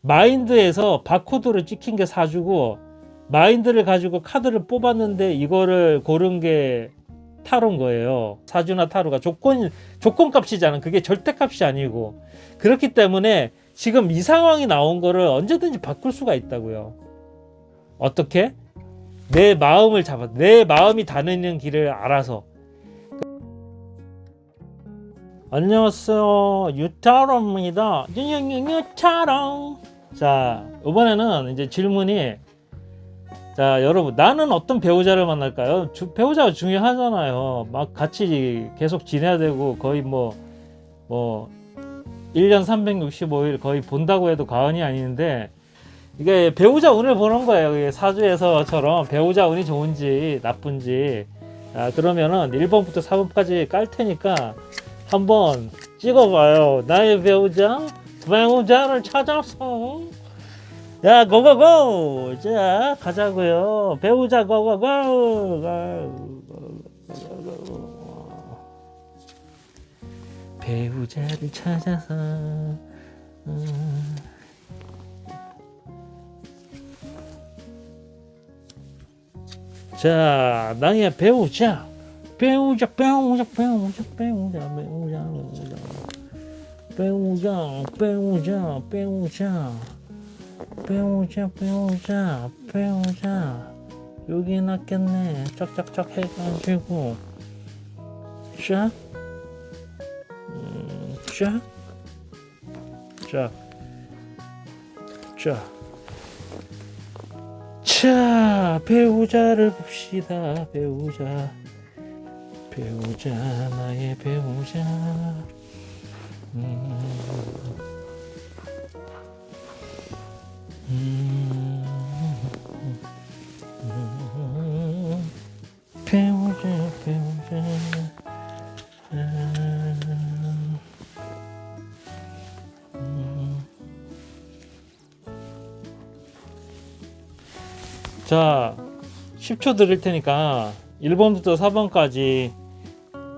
마인드에서 바코드로 찍힌 게 4주고 마인드를 가지고 카드를 뽑았는데 이거를 고른 게 타로인 거예요. 4주나 타로가 조건값이잖아. 그게 절대값이 아니고. 그렇기 때문에 지금 이 상황이 나온 거를 언제든지 바꿀 수가 있다고요. 어떻게? 내 마음을 잡아, 내 마음이 다니는 길을 알아서. 안녕하세요, 유타로입니다. 유타로. 자, 이번에는 이제 질문이, 자, 여러분, 나는 어떤 배우자를 만날까요? 배우자가 중요하잖아요. 막 같이 계속 지내야 되고, 거의 뭐 1년 365일 거의 본다고 해도 과언이 아닌데, 이게 배우자 운을 보는 거예요. 사주에서처럼 배우자 운이 좋은지 나쁜지. 그러면은 1번부터 4번까지 깔 테니까 한번 찍어봐요. 나의 배우자를 찾아서. 야, 고고고! 자, 가자고요. 배우자 고고고! 배우자를 찾아서. 자, 나의 배우자. 여기 놨겠네. 쫙쫙쫙 해가지고 쫙, 쫙. 자, 배우자를 봅시다. 배우자, 나의 배우자. 배우자. 자, 10초 드릴 테니까 1번부터 4번까지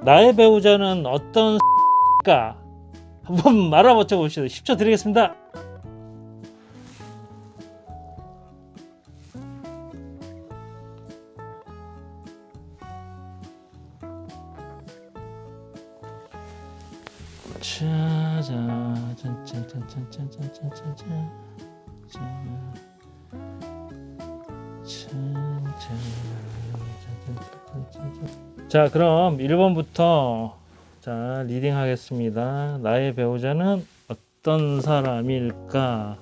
나의 배우자는 어떤 까 한번 알아맞혀 봅시다. 10초 드리겠습니다. 자, 그럼 1번부터 자, 리딩 하겠습니다. 나의 배우자는 어떤 사람일까?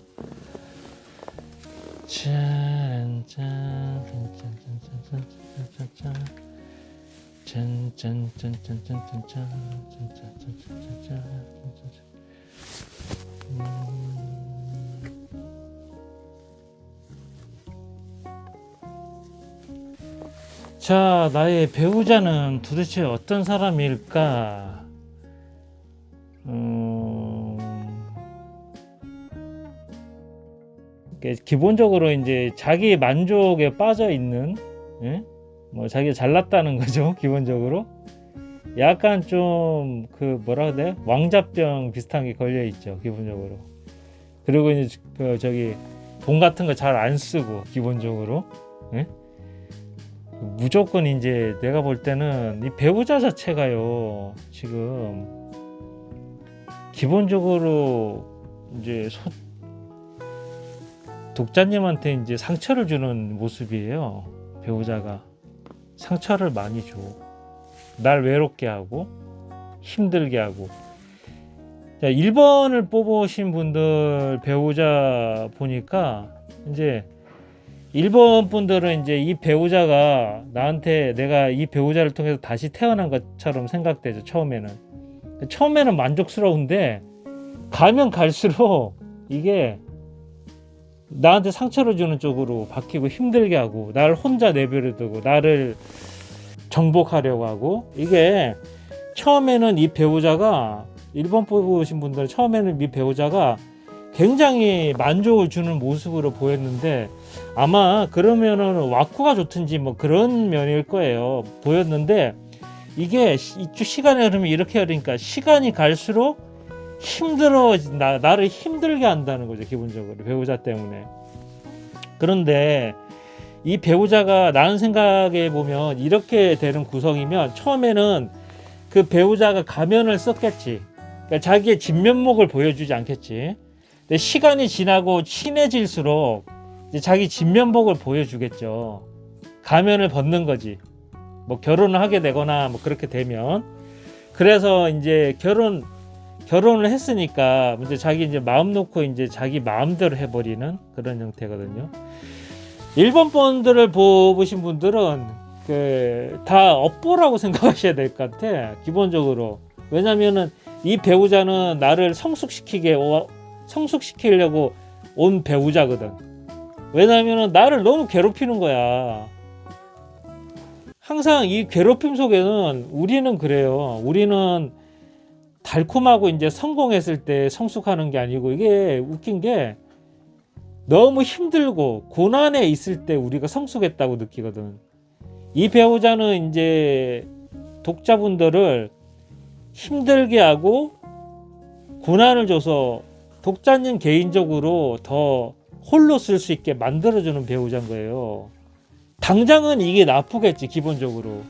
자, 나의 배우자는 도대체 어떤 사람일까? 기본적으로 이제 자기 만족에 빠져 있는, 예? 뭐 자기가 잘났다는 거죠. 기본적으로 약간 좀 그 뭐라 그래? 왕자병 비슷한 게 걸려 있죠. 기본적으로. 그리고 이제 그 저기 돈 같은 거 잘 안 쓰고 기본적으로, 예? 무조건 이제 내가 볼 때는 이 배우자 자체가요, 지금 기본적으로 이제 독자님한테 이제 상처를 주는 모습이에요. 배우자가 상처를 많이 줘. 날 외롭게 하고 힘들게 하고. 자, 1번을 뽑으신 분들 배우자 보니까 이제 1번 분들은 이제 이 배우자가 나한테, 내가 이 배우자를 통해서 다시 태어난 것처럼 생각되죠. 처음에는 만족스러운데 가면 갈수록 이게 나한테 상처를 주는 쪽으로 바뀌고 힘들게 하고 나를 혼자 내버려두고 나를 정복하려고 하고. 이게 처음에는 이 배우자가, 1번 뽑으신 분들은 처음에는 이 배우자가 굉장히 만족을 주는 모습으로 보였는데, 아마 그러면은 와꾸가 좋든지 뭐 그런 면일 거예요. 보였는데 이게 시간의 흐름이 이렇게 흐르니까 시간이 갈수록 나를 힘들게 한다는 거죠. 기본적으로 배우자 때문에. 그런데 이 배우자가 나는 생각해 보면 이렇게 되는 구성이면 처음에는 그 배우자가 가면을 썼겠지. 그러니까 자기의 진면목을 보여주지 않겠지. 근데 시간이 지나고 친해질수록 이제 자기 진면목을 보여주겠죠. 가면을 벗는 거지. 뭐 결혼을 하게 되거나 뭐 그렇게 되면. 그래서 이제 결혼을 했으니까 이제 자기 이제 마음 놓고 이제 자기 마음대로 해버리는 그런 형태거든요. 일본 분들을 보신 분들은 다 업보라고 생각하셔야 될 것 같아. 기본적으로. 왜냐면은 이 배우자는 나를 성숙시키려고 온 배우자거든. 왜냐면은 나를 너무 괴롭히는 거야. 항상 이 괴롭힘 속에는 우리는 그래요. 우리는 달콤하고 이제 성공했을 때 성숙하는 게 아니고, 이게 웃긴 게 너무 힘들고 고난에 있을 때 우리가 성숙했다고 느끼거든. 이 배우자는 이제 독자분들을 힘들게 하고 고난을 줘서 독자님 개인적으로 더 홀로 쓸 수 있게 만들어주는 배우자인 거예요. 당장은 이게 나쁘겠지. 기본적으로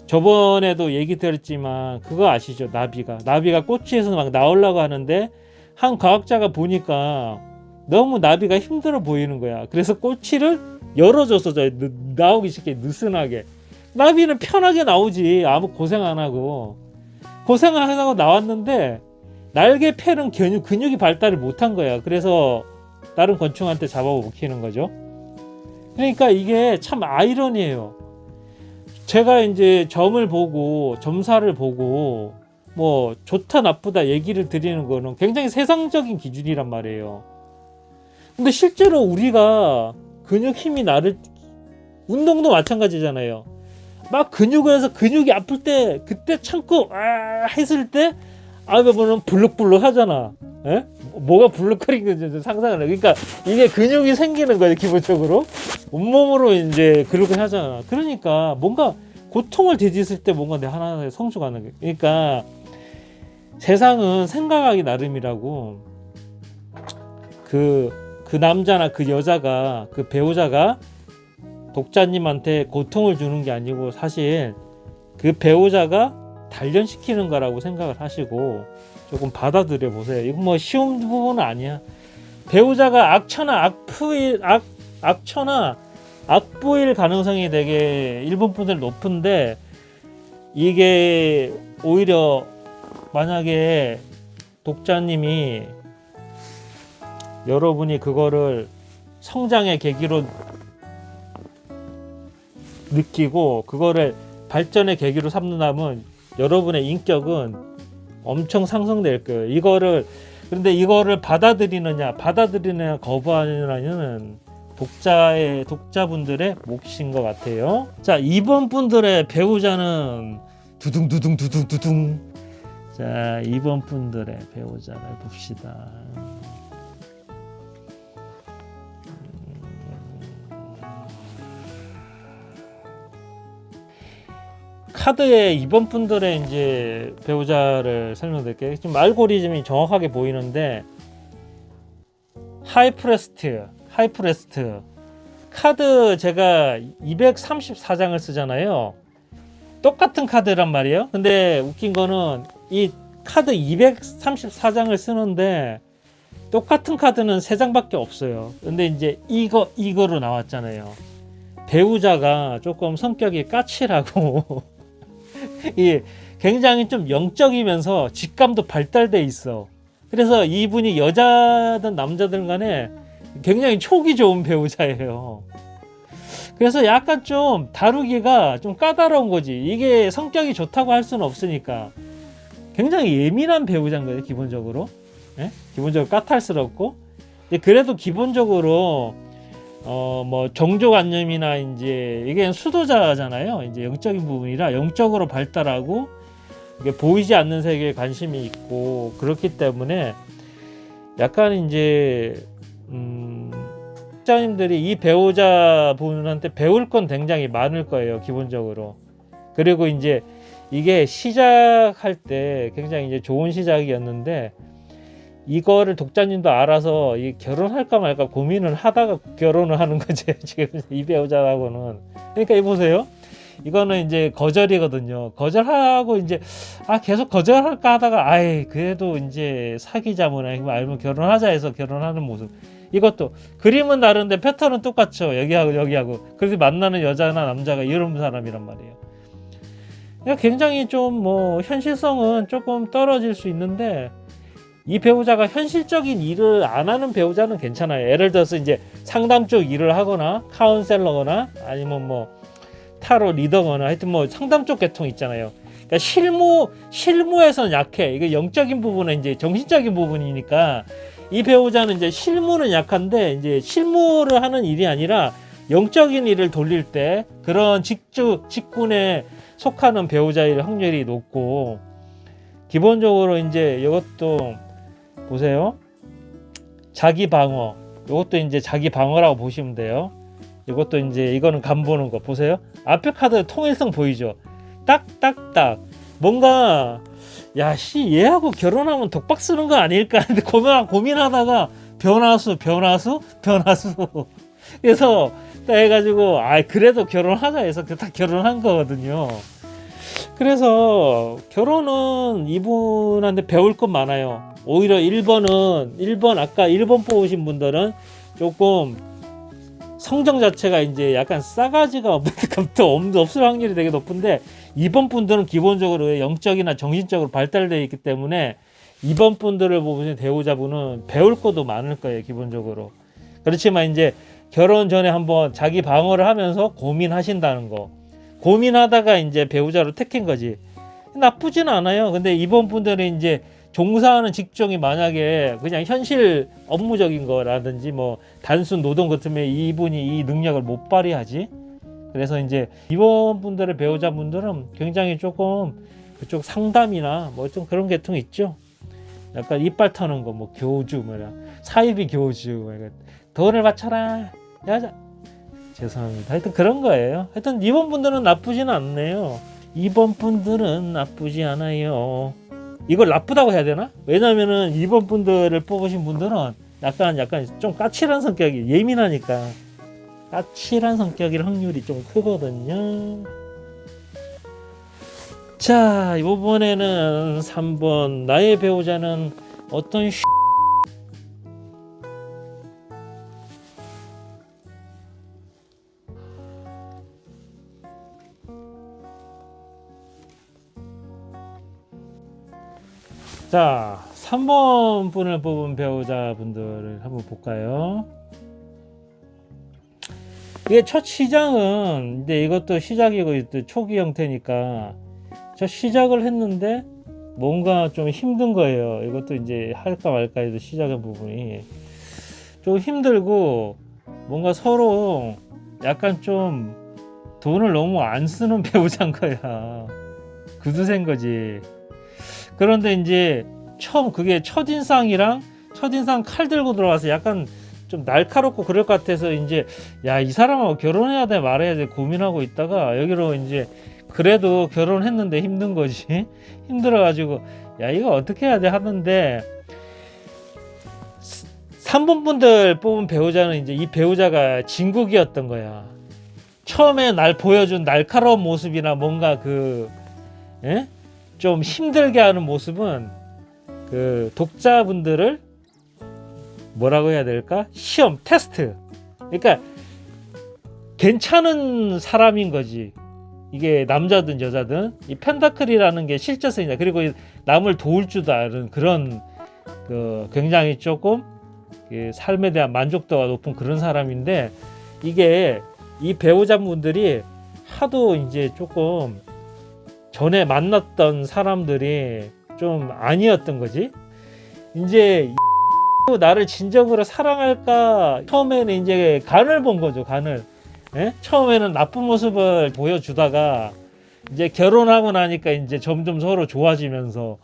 저번에도 얘기 드렸지만 그거 아시죠? 나비가 꼬치에서 막 나오려고 하는데 한 과학자가 보니까 너무 나비가 힘들어 보이는 거야. 그래서 꼬치를 열어줘서 나오기 쉽게 느슨하게. 나비는 편하게 나오지. 아무 고생 안 하고. 고생 안 하고 나왔는데 날개 펴는 근육이 발달을 못한 거야. 그래서 다른 건충한테 잡아먹히는 거죠. 그러니까 이게 참 아이러니해요. 제가 이제 점사를 보고 뭐 좋다 나쁘다 얘기를 드리는 거는 굉장히 세상적인 기준이란 말이에요. 근데 실제로 우리가 근육 힘이 운동도 마찬가지잖아요. 막 근육을 해서 근육이 아플 때 그때 참고 했을 때 보면 불룩불룩 하잖아. 에? 뭐가 불룩거리는지 상상을 해. 그러니까 이게 근육이 생기는 거예요. 기본적으로 온몸으로 이제 그렇게 하잖아. 그러니까 뭔가 고통을 디디을 때 뭔가 내 하나하나 성숙하는 거예요. 그러니까 세상은 생각하기 나름이라고. 그 남자나 그 여자가, 그 배우자가 독자님한테 고통을 주는 게 아니고 사실 그 배우자가 단련시키는 거라고 생각을 하시고 조금 받아들여 보세요. 이건 뭐 쉬운 부분은 아니야. 배우자가 악처나 악보일 가능성이 되게 일본 분들 높은데, 이게 오히려 만약에 독자님이 여러분이 그거를 성장의 계기로 느끼고 그거를 발전의 계기로 삼는다면 여러분의 인격은 엄청 상승될 거예요. 그런데 이거를 받아들이느냐 거부하느냐는 독자분들의 몫인 것 같아요. 자, 이번 분들의 배우자는 두둥두둥. 자, 이번 분들의 배우자를 봅시다. 카드에 이번 분들의 이제 배우자를 설명드릴게요. 지금 알고리즘이 정확하게 보이는데, 하이프레스트 카드 제가 234장을 쓰잖아요. 똑같은 카드란 말이에요. 근데 웃긴 거는 이 카드 234장을 쓰는데 똑같은 카드는 3장밖에 없어요. 근데 이제 이거로 나왔잖아요. 배우자가 조금 성격이 까칠하고 굉장히 좀 영적이면서 직감도 발달돼 있어. 그래서 이분이 여자든 남자든 간에 굉장히 촉이 좋은 배우자예요. 그래서 약간 좀 다루기가 좀 까다로운 거지. 이게 성격이 좋다고 할 수는 없으니까 굉장히 예민한 배우자인 거예요. 기본적으로. 예? 기본적으로 까탈스럽고. 그래도 기본적으로 뭐 종교관념이나 이제 이게 수도자잖아요. 이제 영적인 부분이라 영적으로 발달하고 이게 보이지 않는 세계에 관심이 있고 그렇기 때문에 약간 이제 학자님들이 이 배우자 분한테 배울 건 굉장히 많을 거예요. 기본적으로. 그리고 이제 이게 시작할 때 굉장히 이제 좋은 시작이었는데 이거를 독자님도 알아서 이 결혼할까 말까 고민을 하다가 결혼을 하는 거죠. 지금 이 배우자하고는. 그러니까 이 보세요. 이거는 이제 거절이거든요. 거절하고 이제 계속 거절할까 하다가 그래도 이제 사귀자면 아니면 결혼하자 해서 결혼하는 모습. 이것도 그림은 다른데 패턴은 똑같죠. 여기하고. 그래서 만나는 여자나 남자가 이런 사람이란 말이에요. 그러니까 굉장히 좀 뭐 현실성은 조금 떨어질 수 있는데 이 배우자가 현실적인 일을 안 하는 배우자는 괜찮아요. 예를 들어서 이제 상담 쪽 일을 하거나 카운셀러거나 아니면 뭐 타로 리더거나 하여튼 뭐 상담 쪽 계통 있잖아요. 그러니까 실무에서는 약해. 이게 영적인 부분은 이제 정신적인 부분이니까 이 배우자는 이제 실무는 약한데 이제 실무를 하는 일이 아니라 영적인 일을 돌릴 때 그런 직군에 속하는 배우자일 확률이 높고 기본적으로 이제 이것도 보세요. 자기 방어. 이것도 이제 자기 방어라고 보시면 돼요. 이것도 이제 이거는 간 보는 거 보세요. 앞에 카드 통일성 보이죠? 딱딱딱 뭔가 얘하고 결혼하면 독박 쓰는 거 아닐까 근데 고민하다가 변화수 그래서 딱 해가지고 그래도 결혼하자 해서 다 결혼한 거거든요. 그래서 결혼은 이분한테 배울 것 많아요. 오히려 1번 아까 1번 뽑으신 분들은 조금 성정 자체가 이제 약간 싸가지가 없을 확률이 되게 높은데 2번 분들은 기본적으로 영적이나 정신적으로 발달되어 있기 때문에 2번 분들을 보시는 배우자분은 배울 것도 많을 거예요. 기본적으로. 그렇지만 이제 결혼 전에 한번 자기 방어를 하면서 고민하신다는 거. 고민하다가 이제 배우자로 택한 거지. 나쁘지는 않아요. 근데 2번 분들은 이제 종사하는 직종이 만약에 그냥 현실 업무적인 거라든지 뭐 단순 노동 같으면 이분이 이 능력을 못 발휘하지. 그래서 이제 이번 분들의 배우자분들은 굉장히 조금 그쪽 상담이나 뭐 좀 그런 계통이 있죠. 약간 이빨 터는 거, 뭐 교주, 사이비 교주, 돈을 바쳐라, 여자. 죄송합니다. 하여튼 그런 거예요. 하여튼 이번 분들은 나쁘지는 않네요. 이번 분들은 나쁘지 않아요. 이걸 나쁘다고 해야 되나? 왜냐면은 이번 분들을 뽑으신 분들은 약간 좀 까칠한 성격이 예민하니까 까칠한 성격일 확률이 좀 크거든요. 자, 이번에는 3번 나의 배우자는 어떤 자, 3번 분을 뽑은 배우자분들을 한번 볼까요? 이게 첫 시작은 이제 이것도 시작이고 초기 형태니까 저 시작을 했는데 뭔가 좀 힘든 거예요. 이것도 이제 할까 말까 해도 시작한 부분이 좀 힘들고 뭔가 서로 약간 좀 돈을 너무 안 쓰는 배우자인 거야. 구두쇠인 거지. 그런데 이제 그게 첫인상 칼 들고 들어와서 약간 좀 날카롭고 그럴 것 같아서 이제 이 사람하고 결혼해야 돼 말해야 돼 고민하고 있다가 여기로 이제 그래도 결혼했는데 힘든 거지. 힘들어가지고 이거 어떻게 해야 돼 하는데 3번 분들 뽑은 배우자는 이제 이 배우자가 진국이었던 거야. 처음에 날 보여준 날카로운 모습이나 뭔가 좀 힘들게 하는 모습은 그 독자분들을 뭐라고 해야 될까? 시험, 테스트. 그러니까 괜찮은 사람인 거지. 이게 남자든 여자든 이 펜타클이라는 게 실제성이다. 그리고 남을 도울 줄 아는 그런 굉장히 조금 삶에 대한 만족도가 높은 그런 사람인데 이게 이 배우자분들이 하도 이제 조금 전에 만났던 사람들이 좀 아니었던 거지. 이제 나를 진정으로 사랑할까 처음에는 이제 간을 본 거죠. 간을. 처음에는 나쁜 모습을 보여주다가 이제 결혼하고 나니까 이제 점점 서로 좋아지면서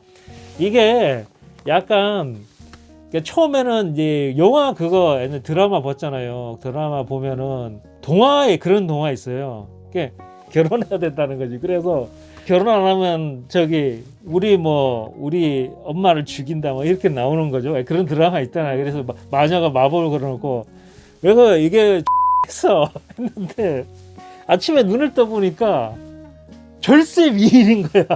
이게 약간 처음에는 이제 영화 드라마 봤잖아요. 드라마 보면은 동화에 그런 동화 있어요. 결혼해야 된다는 거지. 그래서 결혼 안 하면 우리 엄마를 죽인다 뭐 이렇게 나오는 거죠. 그런 드라마 있잖아요. 그래서 마녀가 마법을 걸어놓고 그래서 이게 했어 했는데 아침에 눈을 떠보니까 절세 미인인 거야.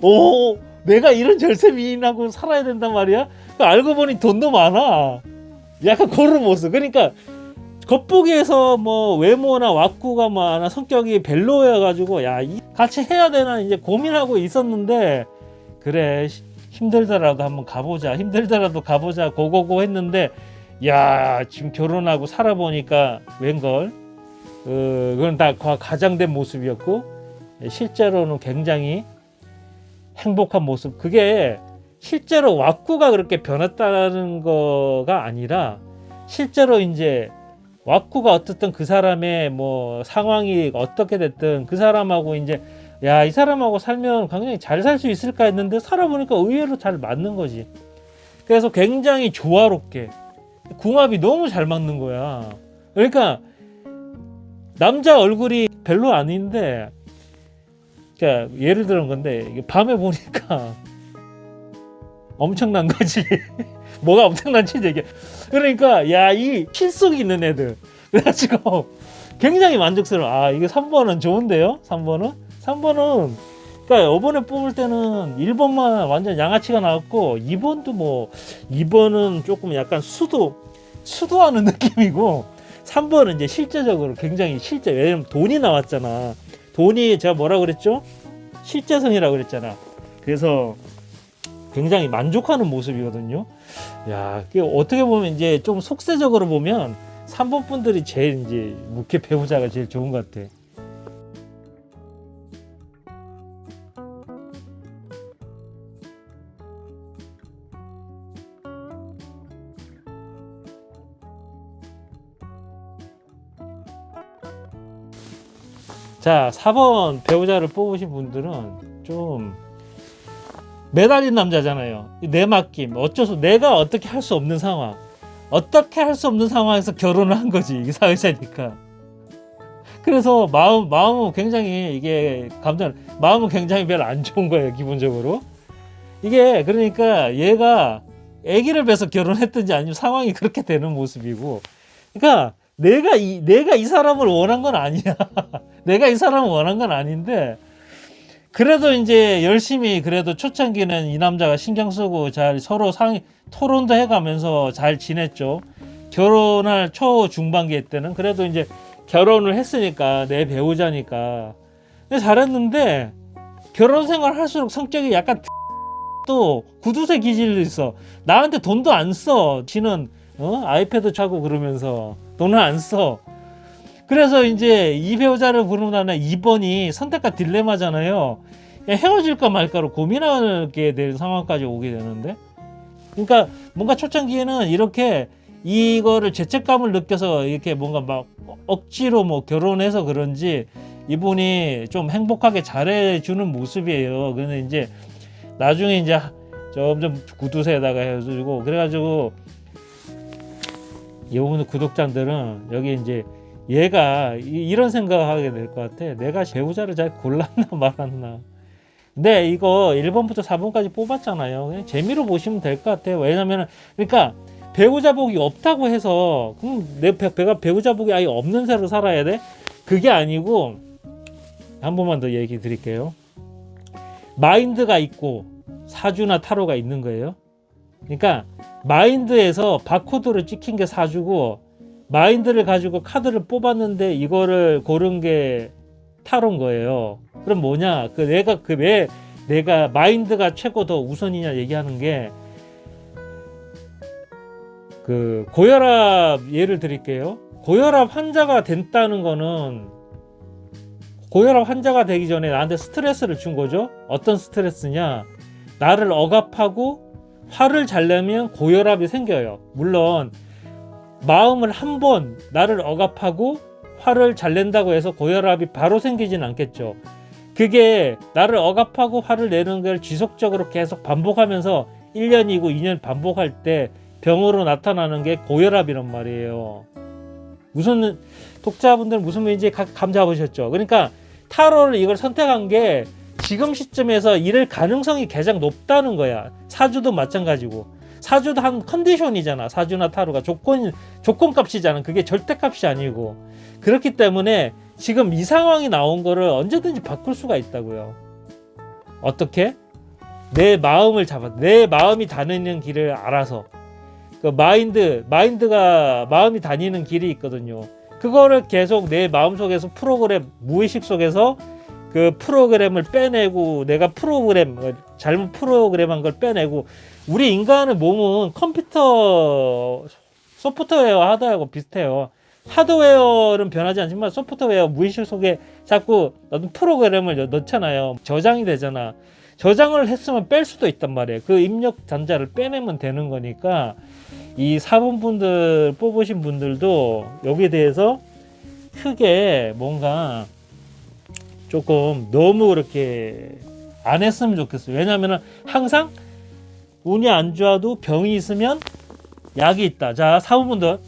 오, 내가 이런 절세 미인하고 살아야 된단 말이야? 알고 보니 돈도 많아. 약간 그런 모습. 그러니까 겉보기에서 뭐 외모나 왁구가 많아 성격이 별로여가지고 같이 해야 되나 이제 고민하고 있었는데 그래 힘들더라도 한번 가보자. 힘들더라도 가보자. 고고고 했는데 지금 결혼하고 살아보니까 웬걸 그건 다 가장된 모습이었고 실제로는 굉장히 행복한 모습. 그게 실제로 왁구가 그렇게 변했다는 거가 아니라 실제로 이제 왁구가 어떻든 그 사람의 뭐 상황이 어떻게 됐든 그 사람하고 이제 이 사람하고 살면 굉장히 잘 살 수 있을까 했는데 살아보니까 의외로 잘 맞는 거지. 그래서 굉장히 조화롭게 궁합이 너무 잘 맞는 거야. 그러니까 남자 얼굴이 별로 아닌데 그러니까 예를 들은 건데 이게 밤에 보니까 엄청난 거지. 뭐가 엄청난지 이게. 그러니까 이 실속이 있는 애들. 그래가지고 굉장히 만족스러워. 이게 3번은 좋은데요. 3번은 그러니까 이번에 뽑을 때는 1번만 완전 양아치가 나왔고 2번은 조금 약간 수도하는 느낌이고 3번은 이제 실제적으로 굉장히 왜냐면 돈이 나왔잖아. 돈이 제가 뭐라 그랬죠? 실제성이라고 그랬잖아. 그래서 굉장히 만족하는 모습이거든요. 이게 어떻게 보면 이제 좀 속세적으로 보면 3번 분들이 제일 이제 무ఖ్ 배우자가 제일 좋은 것 같아. 자, 4번 배우자를 뽑으신 분들은 좀 매달린 남자잖아요. 내 맡김. 내가 어떻게 할 수 없는 상황. 어떻게 할 수 없는 상황에서 결혼을 한 거지. 이게 사회자니까. 그래서 마음은 굉장히 마음은 굉장히 별로 안 좋은 거예요. 기본적으로. 이게 그러니까 얘가 아기를 뵈서 결혼했든지 아니면 상황이 그렇게 되는 모습이고. 그러니까 내가 이 사람을 원한 건 아니야. 내가 이 사람을 원한 건 아닌데 그래도 이제 열심히 그래도 초창기는 이 남자가 신경 쓰고 잘 서로 토론도 해가면서 잘 지냈죠. 결혼할 초중반기 때는 그래도 이제 결혼을 했으니까 내 배우자니까 근데 잘했는데 결혼 생활 할수록 성격이 약간 또 구두쇠 기질도 있어. 나한테 돈도 안 써. 지는 아이패드 차고 그러면서 돈을 안 써. 그래서 이제 이 배우자를 부르는 다음에 2번이 선택과 딜레마잖아요. 헤어질까 말까로 고민하게 될 상황까지 오게 되는데 그러니까 뭔가 초창기에는 이렇게 이거를 죄책감을 느껴서 이렇게 뭔가 막 억지로 뭐 결혼해서 그런지 이분이 좀 행복하게 잘해주는 모습이에요. 근데 이제 나중에 이제 점점 구두쇠에다가 해주고 그래가지고 이분 구독자들은 여기 이제 얘가 이런 생각하게 될 것 같아. 내가 배우자를 잘 골랐나 말았나. 근데 이거 1번부터 4번까지 뽑았잖아요. 그냥 재미로 보시면 될 것 같아요. 왜냐면 그러니까 배우자 복이 없다고 해서 내가 배우자 복이 아예 없는 새로 살아야 돼? 그게 아니고 한 번만 더 얘기 드릴게요. 마인드가 있고 사주나 타로가 있는 거예요. 그러니까 마인드에서 바코드를 찍힌 게 사주고 마인드를 가지고 카드를 뽑았는데 이거를 고른 게 타로인 거예요. 그럼 뭐냐? 왜 내가 마인드가 최고 더 우선이냐 얘기하는 게 고혈압 예를 드릴게요. 고혈압 환자가 됐다는 거는 고혈압 환자가 되기 전에 나한테 스트레스를 준 거죠. 어떤 스트레스냐? 나를 억압하고 화를 잘 내면 고혈압이 생겨요. 물론 마음을 한 번 나를 억압하고 화를 잘 낸다고 해서 고혈압이 바로 생기진 않겠죠. 그게 나를 억압하고 화를 내는 걸 지속적으로 계속 반복하면서 1년이고 2년 반복할 때 병으로 나타나는 게 고혈압이란 말이에요. 무슨 독자분들 무슨 말인지 감 잡으셨죠? 그러니까 타로를 이걸 선택한 게 지금 시점에서 이럴 가능성이 가장 높다는 거야. 사주도 마찬가지고. 사주도 한 컨디션이잖아. 사주나 타로가 조건값이잖아. 그게 절대값이 아니고. 그렇기 때문에 지금 이 상황이 나온 거를 언제든지 바꿀 수가 있다고요. 어떻게? 내 마음을 내 마음이 다니는 길을 알아서. 그 마인드가 마음이 다니는 길이 있거든요. 그거를 계속 내 마음속에서 무의식 속에서 그 프로그램을 빼내고, 내가 잘못 프로그램한 걸 빼내고. 우리 인간의 몸은 컴퓨터 소프트웨어 하드웨어하고 비슷해요. 하드웨어는 변하지 않지만 소프트웨어 무의식 속에 자꾸 어떤 프로그램을 넣잖아요. 저장이 되잖아. 저장을 했으면 뺄 수도 있단 말이에요. 그 입력 단자를 빼내면 되는 거니까 이 4번 분들 뽑으신 분들도 여기에 대해서 크게 뭔가 조금 너무 그렇게 안 했으면 좋겠어요. 왜냐하면 항상 운이 안 좋아도 병이 있으면 약이 있다. 자, 4번 분들,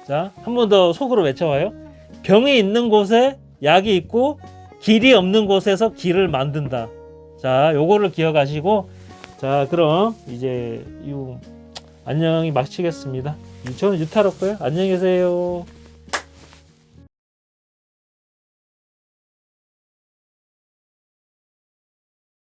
자, 한 번 더 속으로 외쳐봐요. 병이 있는 곳에 약이 있고 길이 없는 곳에서 길을 만든다. 자, 요거를 기억하시고, 자, 그럼 이제 안녕히 마치겠습니다. 저는 유타로고요. 안녕히 계세요.